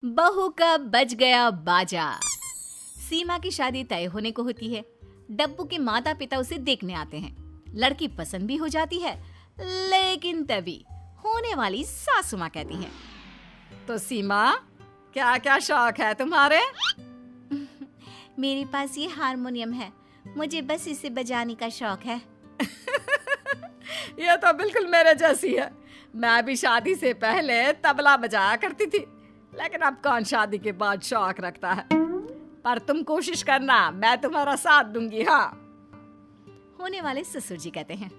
बहू का बज गया बाजा। सीमा की शादी तय होने को होती है। डब्बू के माता पिता उसे देखने आते हैं। लड़की पसंद भी हो जाती है, लेकिन तभी होने वाली सासू माँ कहती है, तो सीमा क्या क्या शौक है तुम्हारे? मेरे पास ये हारमोनियम है, मुझे बस इसे बजाने का शौक है। यह तो बिल्कुल मेरे जैसी है। मैं भी शादी से पहले तबला बजाया करती थी, लेकिन अब कौन शादी के बाद शौक रखता है। पर तुम कोशिश करना, मैं तुम्हारा साथ दूंगी। हाँ। होने वाले ससुर जी कहते हैं,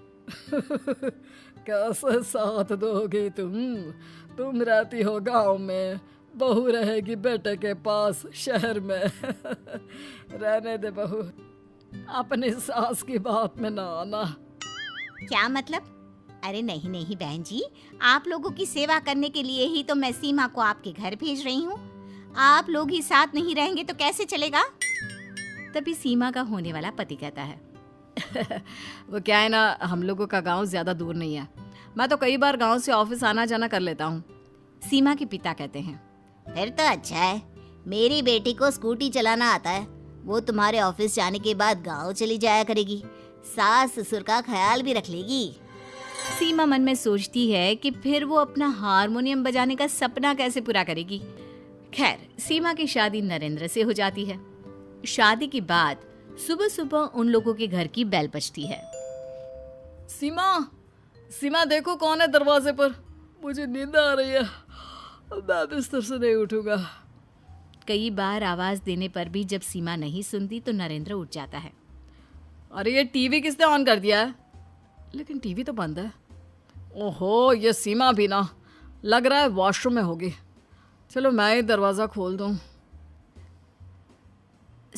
कैसे साथ दोगे तुम रहती हो गांव में, बहू रहेगी बेटे के पास शहर में। रहने दे बहू, अपनी सास की बात में ना आना। क्या मतलब? अरे नहीं नहीं बहन जी, आप लोगों की सेवा करने के लिए ही तो मैं सीमा को आपके घर भेज रही हूँ। आप लोग ही साथ नहीं रहेंगे तो कैसे चलेगा? तभी सीमा का होने वाला पति कहता है, वो क्या है ना, हम लोगों का गांव ज्यादा दूर नहीं है। मैं तो कई बार गांव से ऑफिस आना जाना कर लेता हूँ। सीमा के पिता कहते हैं, फिर तो अच्छा है, मेरी बेटी को स्कूटी चलाना आता है। वो तुम्हारे ऑफिस जाने के बाद गांव चली जाया करेगी, सास ससुर का ख्याल भी रख लेगी। सीमा मन में सोचती है कि फिर वो अपना हारमोनियम बजाने का सपना कैसे पूरा करेगी। खैर, सीमा की शादी नरेंद्र से हो जाती है। शादी के बाद सुबह सुबह उन लोगों के घर की बेल बजती है। सीमा देखो कौन है दरवाजे पर। मुझे नींद आ रही है, मैं बिस्तर से नहीं उठूंगा। कई बार आवाज देने पर भी जब सीमा नहीं सुनती तो नरेंद्र उठ जाता है। अरे ये टीवी किसने ऑन कर दिया है? लेकिन टीवी तो बंद है। ओहो, ये सीमा भी ना, लग रहा है वॉशरूम में होगी। चलो मैं ही दरवाजा खोल दूं।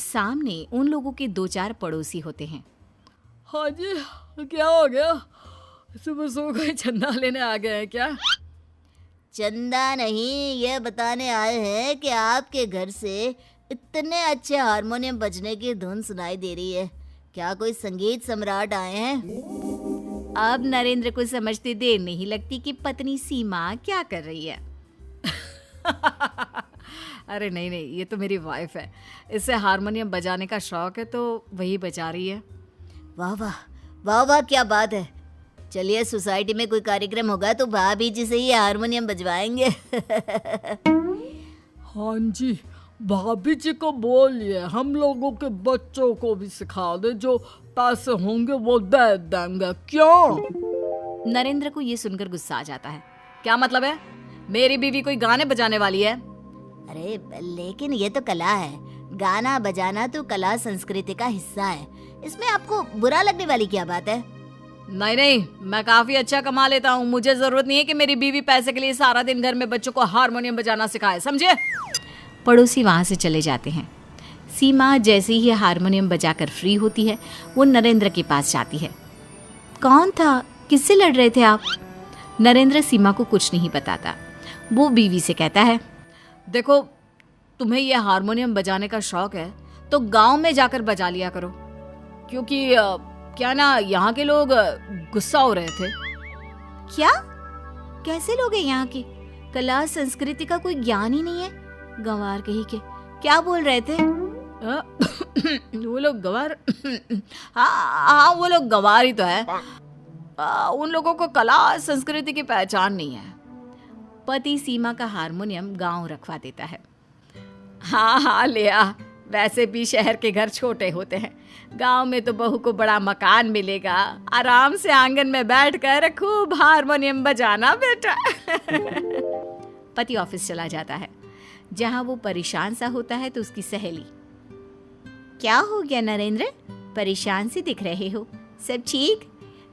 सामने उन लोगों के 2-4 पड़ोसी होते हैं। हाँ जी, क्या हो गया? सुबह सो गए, चंदा लेने आ गए हैं क्या? चंदा नहीं, ये बताने आए हैं कि आपके घर से इतने अच्छे हारमोनियम बजने की धुन सुनाई दे रही है। क्या कोई संगीत सम्राट आए हैं? अब नरेंद्र को समझते देर नहीं लगती कि पत्नी सीमा क्या कर रही है। अरे नहीं नहीं, ये तो मेरी वाइफ है। इसे हारमोनियम बजाने का शौक है तो वही बजा रही है। वाह वाह वाह वाह, क्या बात है। चलिए, सोसाइटी में कोई कार्यक्रम होगा तो भाभी जी से ही हारमोनियम बजवाएंगे। हाँ जी, भाभी जी को बोलिए हम लोगों के बच्चों को भी सिखा दे, जो पैसे होंगे वो दे देंगे। क्यों? नरेंद्र को ये सुनकर गुस्सा आ जाता है। क्या मतलब है? मेरी बीवी कोई गाने बजाने वाली है? अरे लेकिन ये तो कला है, गाना बजाना तो कला संस्कृति का हिस्सा है। इसमें आपको बुरा लगने वाली क्या बात है? नहीं नहीं, मैं काफी अच्छा कमा लेता हूँ। मुझे जरूरत नहीं है कि मेरी बीवी पैसे के लिए सारा दिन घर में बच्चों को हारमोनियम बजाना सिखाए, समझे? पड़ोसी वहां से चले जाते हैं। सीमा जैसे ही हारमोनियम बजाकर फ्री होती है, वो नरेंद्र के पास जाती है। कौन था? किससे लड़ रहे थे आप? नरेंद्र सीमा को कुछ नहीं बताता। वो बीवी से कहता है, देखो, तुम्हें ये हारमोनियम बजाने का शौक है तो गांव में जाकर बजा लिया करो, क्योंकि क्या ना, यहाँ के लोग गुस्सा हो रहे थे। क्या? कैसे लोग हैं यहाँ की? कला संस्कृति का कोई ज्ञान ही नहीं है। गंवार कहीं के क्या बोल रहे थे? वो लोग गंवार? हाँ, वो लोग गंवार ही तो है। उन लोगों को कला संस्कृति की पहचान नहीं है। पति सीमा का हारमोनियम गांव रखवा देता है। हाँ लिया, वैसे भी शहर के घर छोटे होते हैं। गांव में तो बहू को बड़ा मकान मिलेगा, आराम से आंगन में बैठकर खूब हारमोनियम बजाना बेटा। पति ऑफिस चला जाता है। जहां वो परेशान सा होता है तो उसकी सहेली, क्या हो गया नरेंद्र, परेशान से दिख रहे हो? सब ठीक?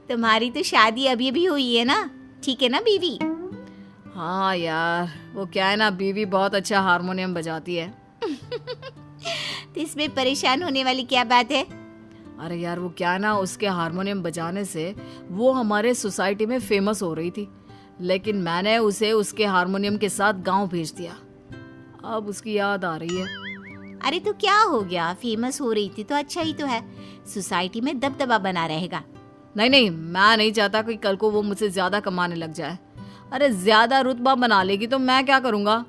तुम्हारी तो शादी अभी अभी हुई है ना, ठीक है ना बीवी? हाँ यार, वो क्या है ना, बीवी बहुत अच्छा हारमोनियम बजाती है। तो इसमें परेशान होने वाली क्या बात है? अरे यार, वो क्या है ना, उसके हारमोनियम बजाने से वो हमारे सोसाइटी में फेमस हो रही थी, लेकिन मैंने उसे उसके हारमोनियम के साथ गांव भेज दिया। अब उसकी याद आ रही है। अरे तो क्या हो गया, फेमस हो रही थी तो अच्छा ही तो है, सोसाइटी में दबदबा बना रहेगा। नहीं नहीं, मैं नहीं चाहता कि कल को वो मुझसे ज्यादा कमाने लग जाए। अरे ज्यादा रुतबा बना लेगी तो मैं क्या करूँगा?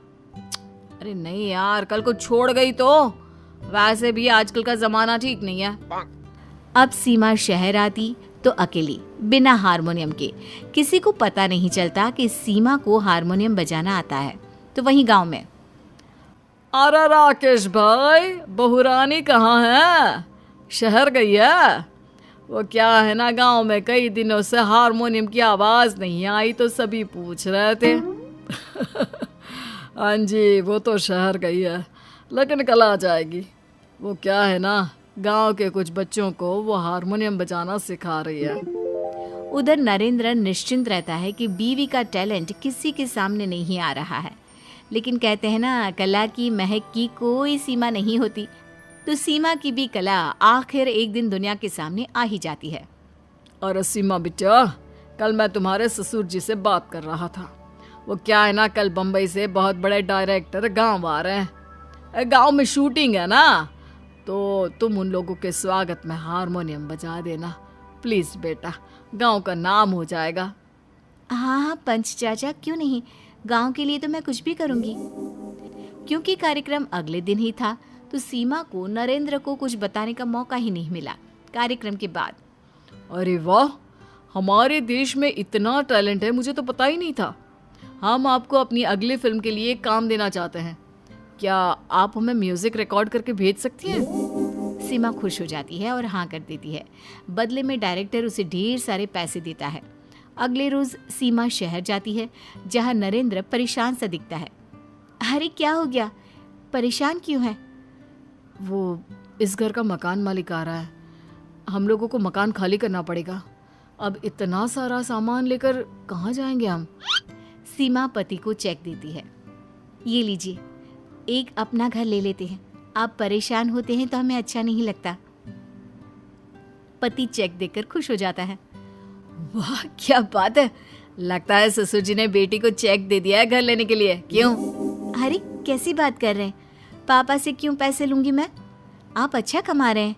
अरे नहीं यार, कल को छोड़ गई तो? वैसे भी आजकल का जमाना ठीक नहीं है। अब सीमा शहर आती तो अकेली, बिना हारमोनियम के। किसी को पता नहीं चलता कि सीमा को हारमोनियम बजाना आता है। तो वहीं गांव में, अरे राकेश भाई, बहुरानी कहाँ है? शहर गई है? वो क्या है ना, गांव में कई दिनों से हारमोनियम की आवाज नहीं आई तो सभी पूछ रहे थे। हाँ जी, वो तो शहर गई है, लेकिन कल आ जाएगी। वो क्या है ना, गांव के कुछ बच्चों को वो हारमोनियम बजाना सिखा रही है। उधर नरेंद्र निश्चिंत रहता है कि बीवी का टैलेंट किसी के सामने नहीं आ रहा है। लेकिन कहते हैं ना, कला की महक की कोई सीमा नहीं होती। तो सीमा की भी कला आखिर एक दिन दुनिया के सामने आ ही जाती है। और सीमा बिटिया, कल मैं तुम्हारे ससुर जी से बात कर रहा था। वो क्या है ना, कल बम्बई से बहुत बड़े डायरेक्टर गांव आ रहे हैं। गांव में शूटिंग है ना, तो तुम उन लोगों के स्वागत में हारमोनियम बजा देना प्लीज बेटा, गांव का नाम हो जाएगा। हाँ हाँ पंच चाचा, क्यों नहीं, गांव के लिए तो मैं कुछ भी करूंगी। क्योंकि कार्यक्रम अगले दिन ही था तो सीमा को नरेंद्र को कुछ बताने का मौका ही नहीं मिला। कार्यक्रम के बाद, अरे वाह, हमारे देश में इतना टैलेंट है, मुझे तो पता ही नहीं था। हम आपको अपनी अगली फिल्म के लिए काम देना चाहते हैं, क्या आप हमें म्यूजिक रिकॉर्ड करके भेज सकती हैं? सीमा खुश हो जाती है और हाँ कर देती है। बदले में डायरेक्टर उसे ढेर सारे पैसे देता है। अगले रोज सीमा शहर जाती है, जहाँ नरेंद्र परेशान सा दिखता है। अरे क्या हो गया, परेशान क्यों है? वो इस घर का मकान मालिक आ रहा है, हम लोगों को मकान खाली करना पड़ेगा। अब इतना सारा सामान लेकर कहाँ जाएंगे हम? सीमा पति को चेक देती है। ये लीजिए, एक अपना घर ले लेते हैं, आप परेशान होते हैं तो हमें अच्छा नहीं लगता। पति चेक देकर खुश हो जाता है। वाह क्या बात है, लगता है ससुर जी ने बेटी को चेक दे दिया है घर लेने के लिए। क्यों? अरे कैसी बात कर रहे हैं, पापा से क्यों पैसे लूंगी मैं, आप अच्छा कमा रहे हैं।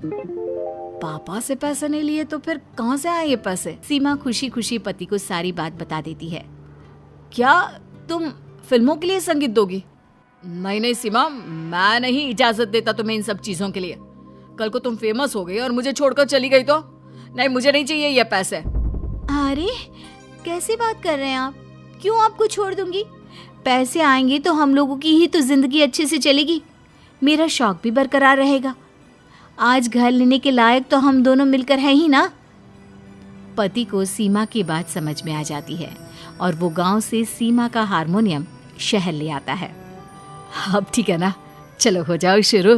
पापा से पैसे नहीं लिए तो फिर कहाँ से आए ये पैसे? सीमा खुशी खुशी पति को सारी बात बता देती है। क्या तुम फिल्मों के लिए संगीत दोगी? नहीं नहीं सीमा, मैं नहीं इजाजत देता तुम्हें इन सब चीजों के लिए। कल को तुम फेमस हो गई और मुझे छोड़कर चली गई तो? नहीं, मुझे नहीं चाहिए ये पैसे। अरे कैसी बात कर रहे हैं आप, क्यों आपको छोड़ दूंगी? पैसे आएंगे तो हम लोगों की ही तो जिंदगी अच्छे से चलेगी, मेरा शौक भी बरकरार रहेगा। आज घर लेने के लायक तो हम दोनों मिलकर हैं ही ना। पति को सीमा की बात समझ में आ जाती है और वो गांव से सीमा का हारमोनियम शहर ले आता है। अब ठीक है ना, चलो हो जाओ शुरू।